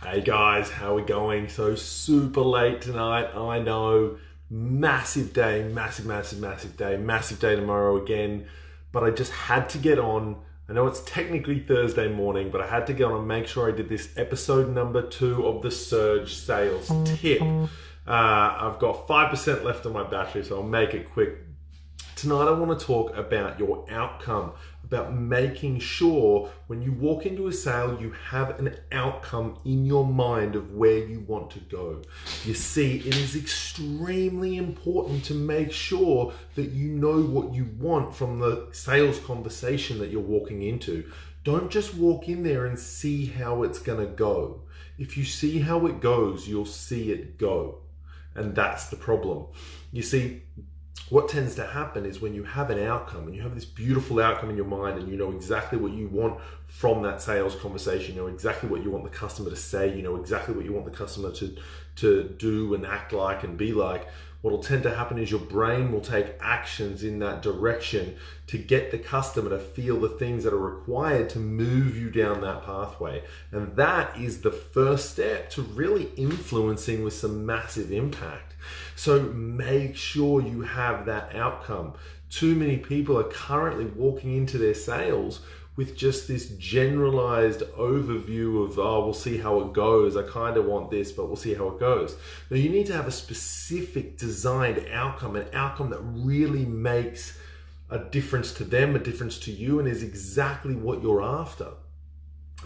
Hey guys, how we going? So super late tonight, I know. Massive day, massive day tomorrow again. But I just had to get on. I know it's technically Thursday morning, but I had to get on and make sure I did this episode number 2 of the Surge Sales Tip. I've got 5% left on my battery, so I'll make it quick. Tonight I want to talk about your outcome, about making sure when you walk into a sale, you have an outcome in your mind of where you want to go. You see, it is extremely important to make sure that you know what you want from the sales conversation that you're walking into. Don't just walk in there and see how it's going to go. If you see how it goes, you'll see it go. And that's the problem. You see, what tends to happen is when you have an outcome and you have this beautiful outcome in your mind and you know exactly what you want from that sales conversation, you know exactly what you want the customer to say, you know exactly what you want the customer to do and act like and be like, what will tend to happen is your brain will take actions in that direction to get the customer to feel the things that are required to move you down that pathway. And that is the first step to really influencing with some massive impact. So make sure you have that outcome. Too many people are currently walking into their sales with just this generalized overview of, oh, we'll see how it goes. I kind of want this, but we'll see how it goes. Now, you need to have a specific designed outcome, an outcome that really makes a difference to them, a difference to you, and is exactly what you're after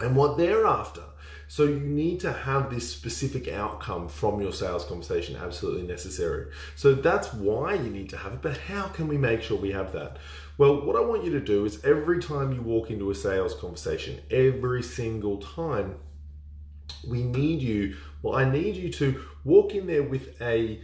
and what they're after. So you need to have this specific outcome from your sales conversation, absolutely necessary. So that's why you need to have it, but how can we make sure we have that? Well, what I want you to do is every time you walk into a sales conversation, every single time, I need you to walk in there with a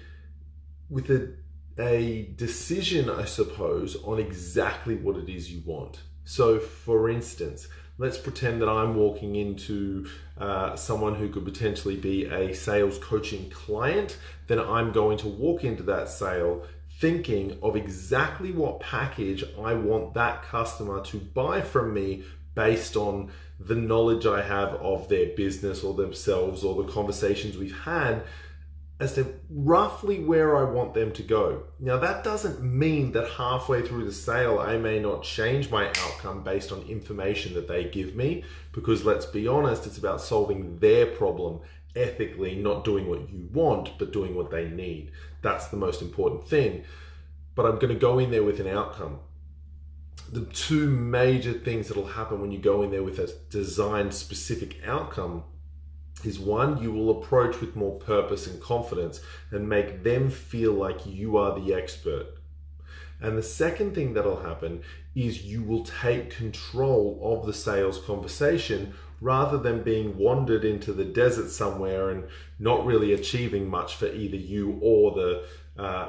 decision, I suppose, on exactly what it is you want. So for instance, let's pretend that I'm walking into someone who could potentially be a sales coaching client. Then I'm going to walk into that sale thinking of exactly what package I want that customer to buy from me based on the knowledge I have of their business or themselves or the conversations we've had as to roughly where I want them to go. Now, that doesn't mean that halfway through the sale, I may not change my outcome based on information that they give me, because let's be honest, it's about solving their problem ethically, not doing what you want, but doing what they need. That's the most important thing. But I'm going to go in there with an outcome. The two major things that'll happen when you go in there with a designed specific outcome is, one, you will approach with more purpose and confidence and make them feel like you are the expert. And the second thing that'll happen is you will take control of the sales conversation rather than being wandered into the desert somewhere and not really achieving much for either you or the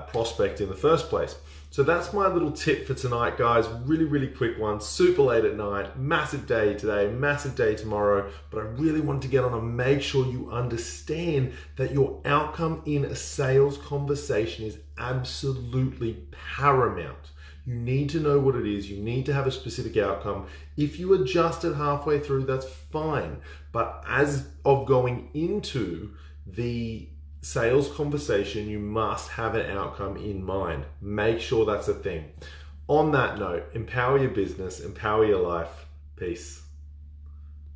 prospect in the first place. So that's my little tip for tonight, guys. Really quick one, super late at night, massive day today, massive day tomorrow, but I really want to get on and make sure you understand that your outcome in a sales conversation is absolutely paramount. You need to know what it is. You need to have a specific outcome. If you adjust it halfway through, that's fine. But as of going into the sales conversation, you must have an outcome in mind. Make sure that's a thing. On that note, empower your business, empower your life. Peace.